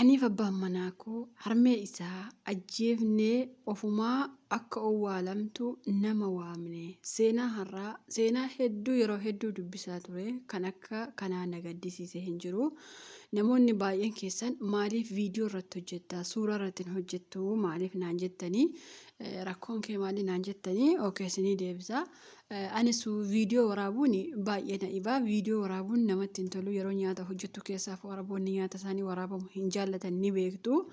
Aniif abbaan manaa koo harmee isaa ajjeefnee ofumaa akka owwaalamtu nama waamne seenaa hedduu yeroo hedduu dubbisaa ture kan akka kanaa na gaddisiise hin jiru. Namoonni baay'een keessan maaliif viidiyoo irratti hojjettaa suuraa irratti hin hojjettu maaliif naan jettanii rakkoon kee maali naan jettanii okeessinii deebisa. Anis viidiyoo waraabuun baay'ee na dhibaa. Viidiyoo waraabuun namatti hin tolu. Yeroo nyaata hojjettu keessaaf waraabonni nyaata isaanii waraabamu hin jaallatan ni beektu.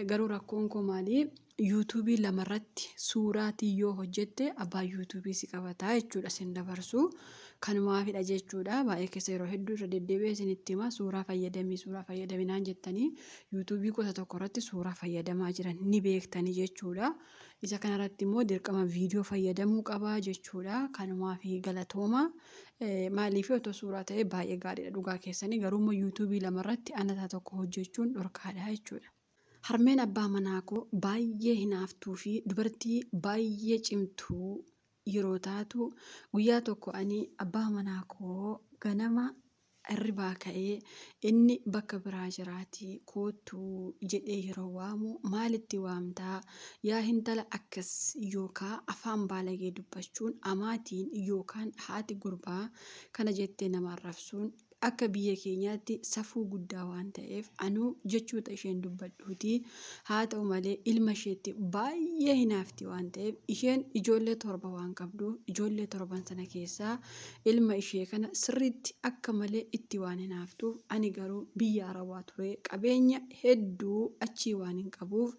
Garuu rakkoon koo maali? Yuutuubii lamarratti suuraatii yoo hojjette abbaan yuutuubii si qabataa jechuudha sin dabarsu. Kanumaafidha jechuudha. Baay'ee keessa yeroo hedduu irra deddeebi'ee isinitti hima suuraa fayyadaminaan jettanii yuutuubii gosa tokko irratti suuraa fayyadamaa jiran ni beektanii jechuudha. Isa kanarratti immoo dirqama viidiyoo fayyadamuu qabaa jechuudha. Kanumaaf galatooma. Maaliif otoo suuraa ta'e baay'ee gaariidha dhugaa keessanii garuu yuutuubii lamarratti anataa tokko hojjechuun dhorkaadha jechuudha. Harmeen abbaa manaa koo baay'ee hinaaftuu fi dubartii baay'ee cimtuu yeroo taatu guyyaa tokko ani abbaa manaa koo ganama hirribaa ka'ee inni bakka biraa jiraatii kootuu jedhee yeroo waamu maalitti waamtaa yaa intala akkas yookaan afaan baalagee dubbachuun amaatiin yookaan haati gurbaa kana jettee nama arrabsuun akka biyya keenyaatti safuu guddaa waan ta'eef anuu jechoota isheen dubbadhuuti haa ta'u malee ilma isheetti baay'ee hinaafti waan ta'eef isheen ijoollee torba waan qabduuf ijoollee torban sana keessaa ilma ishee kana sirriitti akka malee itti waan hinaaftuuf ani garuu biyya arabaa ture qabeenya hedduu achii waan hin qabuuf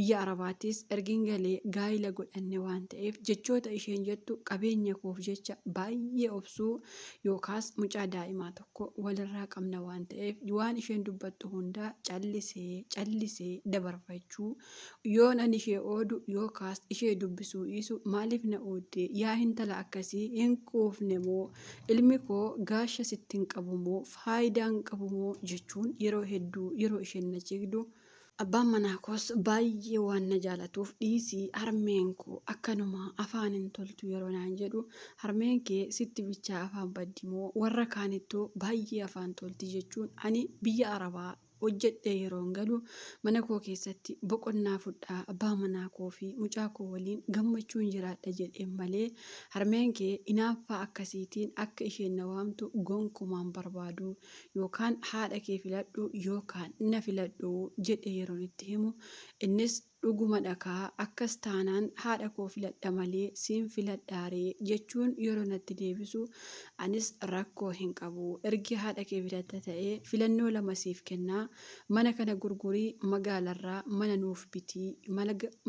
biyya arabaattis ergin galee gaa'ila godhanne waan ta'eef jechoota isheen jettu qabeenya koof jecha baay'ee obsuu yookaas mucaa daa'imaa tokko walirraa qabna waan ta'eef waan isheen dubbattu hundaa callisee dabarfachuu yoon ani ishee oodu yookaas ishee dubbisuu dhiisu maaliif na ooddee yaa intala akkasii hin quufne moo ilmi koo gaasha sitti hin qabu moo faayidaa hin qabu moo jechuun yeroo hedduu yeroo isheen na jigdu. Abbaan manaa koos baay'ee waan na jaalatuuf dhiisii harmeen koo akkanuma afaan hin toltu yeroo naan jedhu harmeen kee sitti bichaa afaan baddimoo warra kaanittuu baay'ee afaan tolti jechuun ani biyya arabaa hojjedhee yeroo galu mana koo keessatti boqonnaa fudhaa abbaa manaa koo fi mucaa koo waliin gammachuun jiraadha jedheen malee harmeen kee hinaaffaa akkasiitiin akka isheen na waamtu gonkumaan barbaadu yookaan haadha kee filadhu yookaan na filadhu jedhee yeroo itti himu innis dhuguma dhakaa akkas taanaan haadha koo filadha malee siin filadhaaree jechuun yeroo natti deebisu anis rakkoo hin qabu ergi haadha kee filadha ta'ee filannoo lama siif kennaa mana kana gurgurii magaalarraa mana nuuf bitii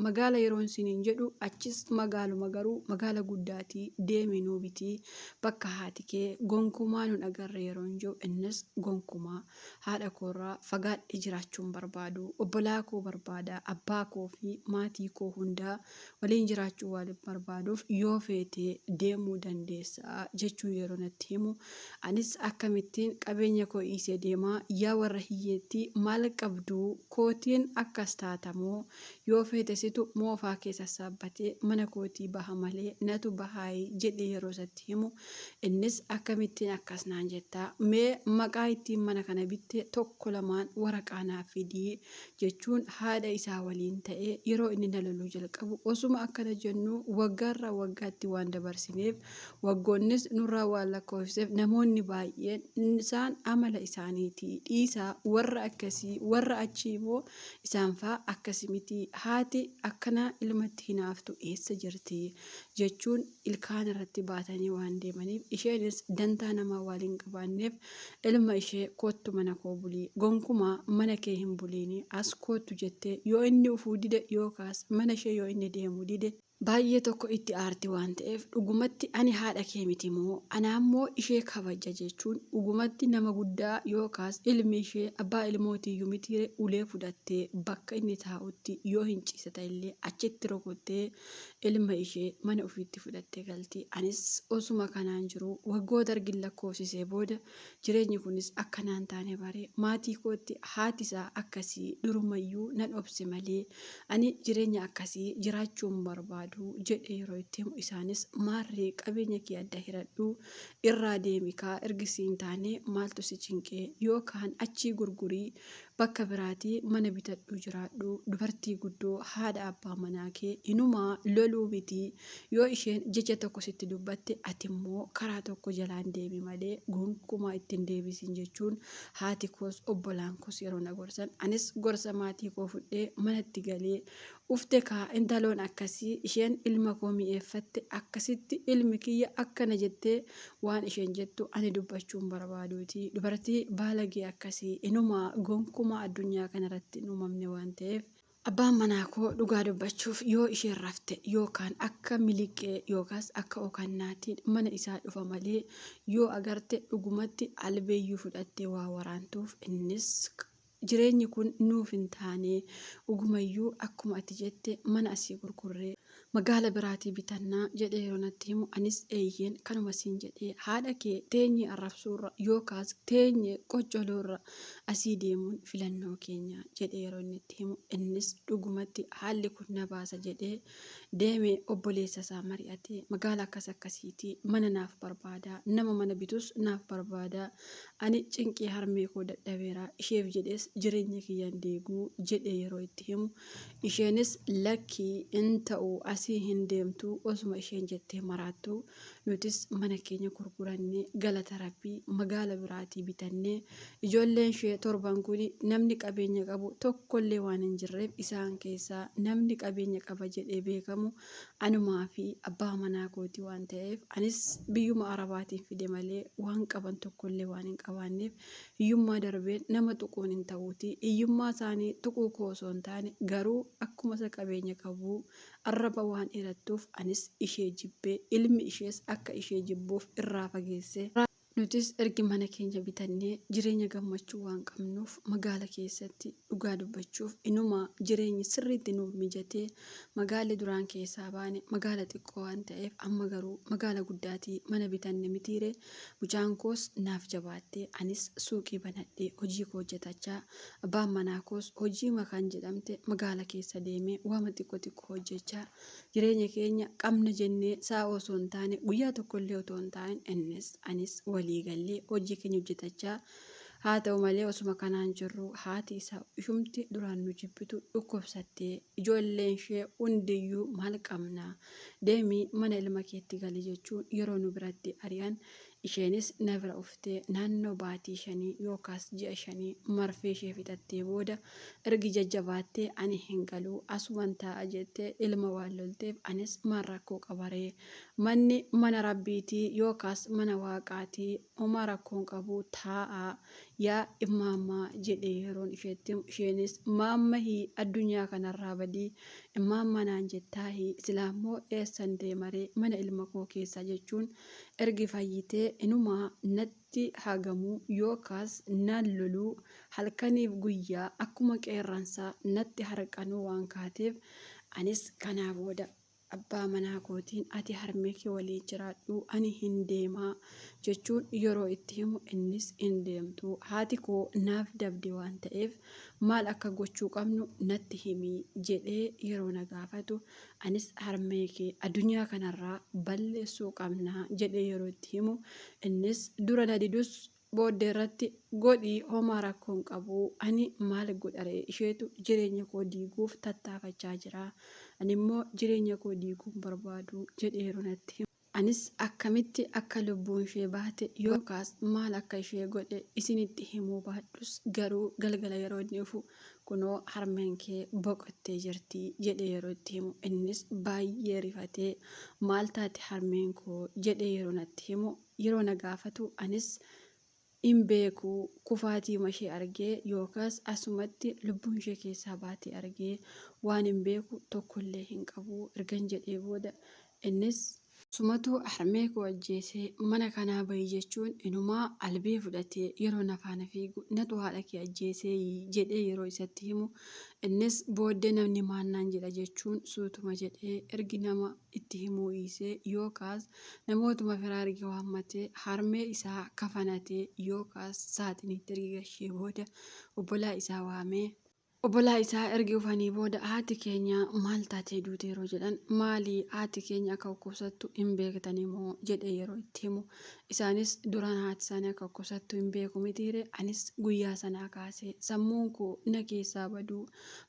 magaala yeroon siniin jedhu achis magaaluma garuu magaala guddaatii deemi nuu bitii bakka haati kee gonkumaa nun agarre yeroon jiru innis gonkumaa haadha koorraa fagaadhe jiraachuun barbaadu obbolaa koo barbaada abbaa koo fi maatii koo hundaa waliin jiraachuu waan barbaaduuf yoo feetee deemuu dandeessaa jechuu yeroo natti himu anis akkamittiin qabeenya koo dhiisee deemaa yaa warra hiyyeetti maal qabduu kootiin akkas taatamoo yoo feete situ moofaa keessa saabbatee mana kootii baha malee natu bahaayii jedhee yeroo isatti himu innis akkamittiin akkas naan jettaa mee maqaa ittiin mana kana bitte tokko lamaan waraqaa naaf fidii jechuun haadha isaa waliin ta'ee yeroo inni na loluu jalqabu osuma akkana jennu waggaarraa waggaatti waan dabarsineef waggoonnis nurraa waan lakkoofseef namoonni baay'een isaan amala isaaniitii dhiisaa warra akkasii warra achii immoo isaan fa'aa akkasii miti haati akkana ilmatti hinaaftu eessa jirti jechuun ilkaan irratti baatanii waan deemaniif isheenis dantaa namaa waan hin qabaanneef ilma ishee kootu mana koo bulii gonkumaa mana kee hin buliini as kootu jettee yoo inni ufuu dide yookaas mana ishee yoo inni deemuu dide baay'ee tokko itti aarti waan ta'eef dhugumatti ani haadha kee miti moo anaa immoo ishee kabaja jechuun dhugumatti nama guddaa yookaas ilmi ishee abbaa ilmootiyyuu miti ulee fudhattee bakka inni taa'utti yoo hin ciisata illee achitti rukuttee ilma ishee mana ofiitti fudhattee galti. Anis osuma kanaan jiru waggoota argin lakkoofsisee booda jireenyi kunis akkanaan taane baree maatii kootti haati isaa akkasii durumayyuu nan obse malee ani jireenya akkasii jiraachuun barbaadu jedhee yeroo itti himu isaanis maarree qabeenya kee adda hiradhu irraa deemikaa ergisiin taane maaltu si cinqee yookaan achii gurgurii bakka biraatii mana bitadhu jiraadhu dubartii guddoo haadha abbaa manaa kee inumaa loluu miti yoo isheen jecha tokko sitti dubbatte ati immoo karaa tokko jalaan deemi malee gonkumaa ittiin deebisin jechuun haati koos obbolaan koos yeroo na gorsan anis gorsa maatii koo fudhee manatti galee ufte kaa intaloon akkasii isheen ilma koo mi'eeffatte akkasitti ilmi kiyya akkana jettee waan isheen jettu ani dubbachuun barbaaduuti dubartii baalagee akkasii inumaa gonkumaa addunyaa kanarratti hin uumamne waan ta'eef abbaan manaa koo dhugaa dubbachuuf yoo isheen rafte yookaan akka miliqee yookaas akka okannaatti mana isaa dhufa malee yoo agarte dhugumatti albeeyyuu fudhattee waa waraantuuf innis jireenyi kun nuuf hin taane dhugumayyuu akkuma ati jette mana asii gurgurree magaala biraatii bitannaa jedhee yeroo natti himu anis eeyyeen kanuma siin jedhee haadha kee teenyee arrabsuurra yookaas teenyee qoccoloorra asii deemuun filannoo keenya jedhee yeroo inni himu innis dhugumatti haalli kun na baasa jedhee deemee obboleessa isaa mari'atee magaala akkasiitii mana naaf barbaada nama mana bitus naaf barbaada ani cinqii harmee koo dadhabeera isheef jedhees jireenya kiyyaan deeguu jedhee yeroo itti himu isheenis lakkii in ta'u asii hin deemtu osuma isheen jettee maraattu nutis mana keenya gurgurannee galata rabbii magaala biraatii bitannee ijoolleen ishee torban kun namni qabeenya qabu tokkollee waan hin jirreef isaan keessaa namni qabeenya qaba jedhee beekamu anumaa fi abbaa manaa kooti waan ta'eef anis biyyuma arabaatiin fide malee waan qaban tokkollee waan hin qabaanneef hiyyummaa darbeen nama tuquun hin ta'uuti hiyyummaa isaanii tuquu koo osoo hin taane garuu akkuma isa qabeenya qabu arraba waan dheerattuuf anis ishee jibbee ilmi ishees akka ishee jibbuuf irraa fageesse. Nutis ergi mana keenya bitannee jireenya gammachuu waan qabnuuf magaala keessatti dhugaa dubbachuuf inuma jireenyi sirriitti nuuf mijatee magaalli duraan keessaa baane magaala xiqqoo waan ta'eef amma garuu magaala guddaatii mana bitanne mitiire mucaan koos naaf jabaattee anis suuqii banadhee hojii koo hojjetachaa abbaan manaa koos hojii makaan jedhamte magaala keessa deemee waama xiqqoo hojjechaa jireenya keenya qabna jennee saa osoo hin taane guyyaa tokkollee otoo hin taane innis anis waliigallee hojii keenya hojjetachaa haa ta'u malee osuma kanaan jirru haati isaa ishumti duraan nu jibbitu dhukkubsattee ijoolleen ishee hundiyyuu maal qabna deemii mana ilma keetti gali jechuun yeroo nu biratti ari'an isheenis na bira uftee naannoo baatii 5 yookaas ji'a 5 marfee ishee fixattee booda ergi jajjabaattee ani hin galuu asuman taa'a jettee ilma waan lolteef anis maan rakkoo qabaree manni mana rabbiitii yookaas mana waaqaatii homaa rakkoon qabu taa'a yaa imaammaa jedhee yeroon isheetti isheenis maammahii addunyaa kanarraa badii imaammaa naan jettaahi silaammoo eessan deemaree mana ilma koo keessaa jechuun ergi fayyitee inumaa natti hagamuu yookaas naan loluu halkaniif guyyaa akkuma qeerransaa natti harqanuu waan kaateef anis kanaa booda abbaa manaa kootiin ati harmee kee waliin jiraadhu ani hin deemaa jechuun yeroo itti himu innis hin deemtu haati koo naaf dabde waan ta'eef maal akka gochuu qabnu natti himii jedhee yeroo na gaafatu anis harmee kee addunyaa kanarraa balleessuu qabnaa jedhee yeroo itti himu innis dura na didus booddee irratti godhii homaa rakkoon qabu ani maal godharee isheetu jireenya koo diiguuf tattaafachaa jira ani immoo jireenya koo diiguun barbaadu jedhee yeroo natti himu anis akkamitti akka lubbuun ishee baate yookaas maal akka ishee godhe isinitti himuu baadhus garuu galgala yeroo inni dhufu kunoo harmeen kee boqottee jirti jedhee yeroo itti himu innis baay'ee rifatee maal taate harmeen koo jedhee yeroo natti himu yeroo na gaafatu anis hin beeku kufaatii ishee argee yookaas asumatti lubbuun ishee keessaa baatee argee waan hin beeku tokkollee hin qabu ergan jedhee booda innis sumatu harmee koo ajjeesee mana kanaa bahi jechuun inumaa albee fudhatee yeroo nafaana fiigu natu haadha kee ajjeesee jedhee yeroo isatti himu innis booddee namni maannaan jedha jechuun suutuma jedhee ergi nama itti himuu dhiisee yookaas namootuma firaa ergi waammatee harmee isaa kafanatee yookaas saaxiniitti ergi gashee booda obbolaa isaa waamee Obbolaa isaa ergi dhufanii booda haati keenya maal taatee duute yeroo jedhan maali haati keenya akka dhukkubsattu hin beektanii moo jedhee yeroo itti himu isaanis duraan haati isaanii akka dhukkubsattu hin beeku mitiire anis guyyaa sanaa kaasee sammuun koo na keessaa baduu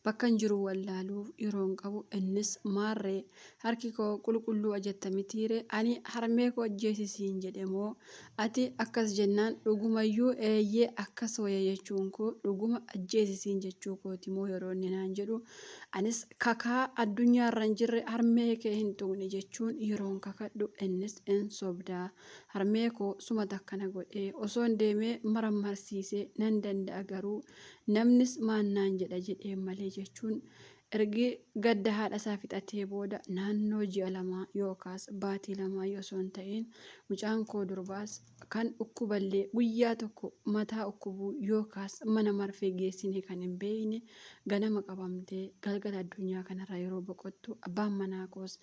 bakka hin jiru wallaaluuf yeroo hin qabu innis maarree harki koo qulqulluu ajetta mitiire ani harmee koo ajjeesisiin jedhe moo ati akkas jennaan dhugumayyuu eeyyee akkas wayya jechuun koo dhuguma ajjeesisiin jechuu kooti moo yeroo inni naan jedhu anis kakaa addunyaa irra hin jirre harmee kee hin tuqne jechuun yeroon kakadhu innis in sobdaa harmee koo sumata akkana godhee osoo hin deemee marammarsiisee nan danda'a garuu namnis maannaan jedha jedhee malee jechuun ergi gadda haadha isaa fixatee booda naannoo ji'a lamaa yookaas baatii lamaa yoo osoo hin ta'in mucaan koo durbaas kan ukkuballee guyyaa tokko mataa ukkubuu yookaas mana marfee geessine kan hin beekne ganama qabamtee galgala addunyaa kanarra yeroo boqottu abbaan manaa koos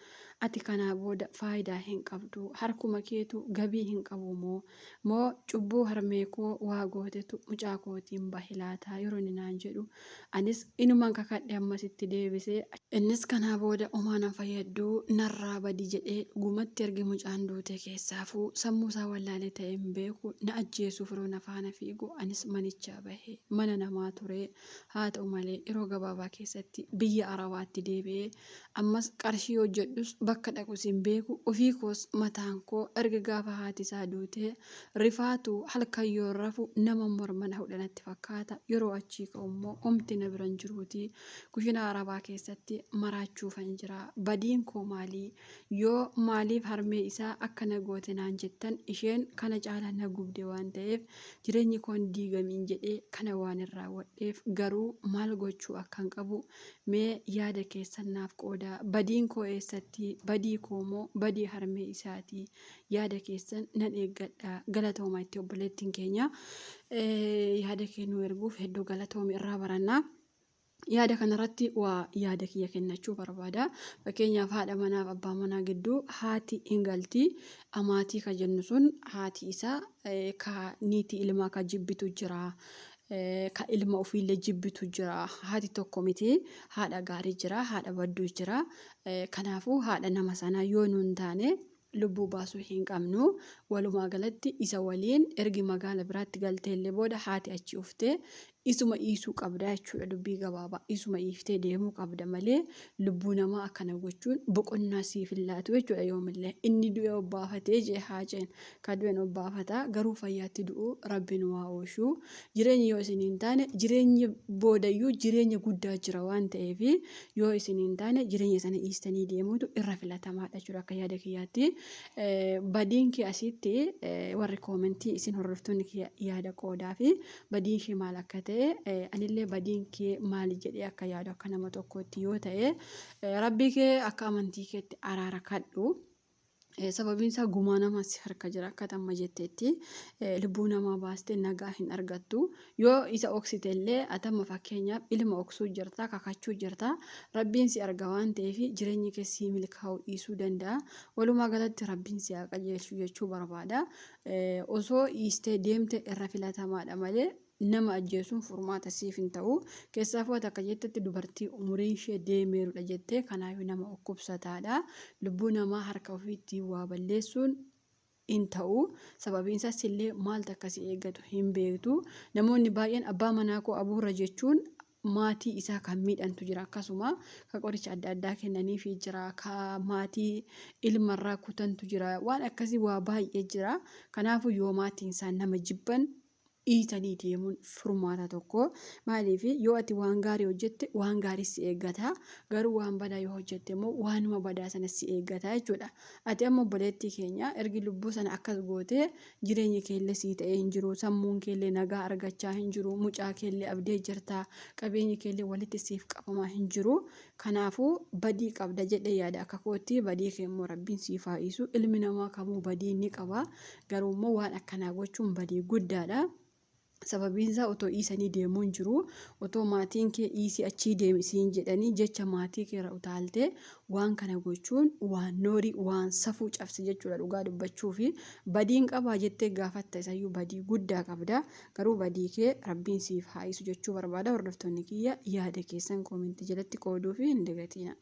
ati kanaa booda faayidaa hin qabdu harkuma keetu gabii hin qabu moo cubbuu harmee koo waa gootetu mucaa kootiin bahilaataa yeroo inni naan jedhu anis inumaan kakadhe ammasitti deebisee innis kanaa booda omaana fayyaduu narraa badi jedhee dhugumatti ergi mucaan duute keessaafuu sammuu isaa wallaalee ta'e hin beeku na ajjeesuuf yeroo na faana fiigu anis manichaa bahee mana namaa ture haa ta'u malee yeroo gabaabaa keessatti biyya arabaatti deebi'ee ammas qarshii hojjedhus bakka dhaqus hin beeku ofii koos mataan koo erga gaafa haati isaa duute rifaatu halkan yoo rafu nama mormana hudhanatti fakkaata yeroo achii ka'ummoo omti na biran jiruuti kushina arabaa keessatti maraachuufan jira badiin koo maalii yoo maaliif harmee isaa akka na goote naan jettan isheen kana caala na gubde waan ta'eef jireenyi koon diigamiin jedhee kana waan irraa wadheef garuu maal gochuu akkan qabu mee yaada keessan naaf qoodaa badiin koo eessatti badii koo moo badii harmee isaati yaada keessan nan eeggadha galatooma itti obboleettiin keenya yaada kennuu erguuf hedduu galatooma irraa barannaa. Yaada kanarratti waa yaada kiyya kennachuu barbaada. Fakkeenyaaf haadha manaaf abbaa manaa gidduu haati hin galti. Amaatii ka jennu sun haati isaa ka niitii ilmaa ka jibbitu jira. Ka ilma ofiillee jibbitu jira. Haati tokko miti haadha gaarii jira. Haadha badduu jira. Kanaafuu haadha nama sanaa yoo nuun taane lubbuu baasuu hin qabnu. Walumaa galatti isa waliin ergi magaala biraatti galteellee booda haati achi uftee isuma dhiisuu qabda jechuudha dubbii gabaabaa isuma dhiiftee deemuu qabda malee lubbuu namaa akkana gochuun boqonnaa siif hin laatu jechuudha yoomillee inni du'e obbaafatee jee haaceen ka du'een obbaafataa garuu fayyaatti du'u rabbiin waa oolchuu jireenyi yoo isin hin taane jireenyi boodayyuu jireenya guddaa jira waan ta'eef yoo isin hin taane jireenya sana dhiistanii deemuutu irra filatamaadha jechuudha akka yaada kiyyaatti badiin kee asitti warri koomentii isin hordoftoonni yaada qoodaa fi badiin kee maal akka ta'e anillee badiin kee maali jedhee akka yaadu akka nama tokkotti yoo ta'e rabbii kee akka amantii keetti araara kadhu sababiin isaa gumaa namaa si harka jira akka tamma jetteetti lubbuu namaa baastee nagaa hin argattu yoo isa oksite illee atamma fakkeenyaaf ilma oksuu jirta kakachuu jirta rabbiin si arga waan ta'eef jireenyi kee si milkaa'uu dhiisuu danda'a walumaa galatti rabbiin si haa qajeelchu jechuu barbaada osoo dhiistee deemte irra filatamaadha malee nama ajjeesuun furmaata siif hin ta'u keessaafuu akka jettetti dubartii umuriin ishee deemeerudha jettee kanaafuu nama dhukkubsataadha lubbuu namaa harka ofiitti waa balleessuun hin ta'u sababiin isaas illee maaltu akkasii eeggatu hin beektu namoonni baay'een abbaa manaa koo abuurra jechuun maatii isaa kan miidhantu jira akkasuma ka qoricha adda addaa kennaniifi jira ka maatii ilmarraa kutantu jira waan akkasii waa baay'ee jira kanaafuu yoo maatiin isaa nama jibban dhiitanii deemuun furmaata tokko maaliif yoo ati waan gaarii hojjette waan gaarii si eeggata garuu waan badaa yoo hojjette immoo waanuma badaa sana si eeggata jechuudha ati amma obboleettii keenya ergi lubbuu sana akkas goote jireenyi keellee sii ta'ee hin jiru sammuun keellee nagaa argachaa hin jiru mucaa keellee abdee jirta qabeenyi keellee walitti siif qabamaa hin jiru kanaafuu badii qabda jedhee yaada akka kootti badii kee immoo rabbiin siif haa dhiisu ilmi namaa kamuu badii ni qaba garuu immoo waan akkanaa gochuun badii guddaadha. sababiin isaa otoo dhiisanii deemuu hin jiru otoo maatiin kee dhiisii achii deemisiin jedhanii jecha maatii kee irra utaaltee waan kana gochuun waan noorii waan safuu cabse jechuudha dhugaa dubbachuu fi badiin qabaa jettee gaafatta isayyuu badii guddaa qabda garuu badii kee rabbiin siif haa'isu jechuu barbaada hordoftoonni kiyya yaada keessan koomentii jalatti qooduu fi hin dagatina.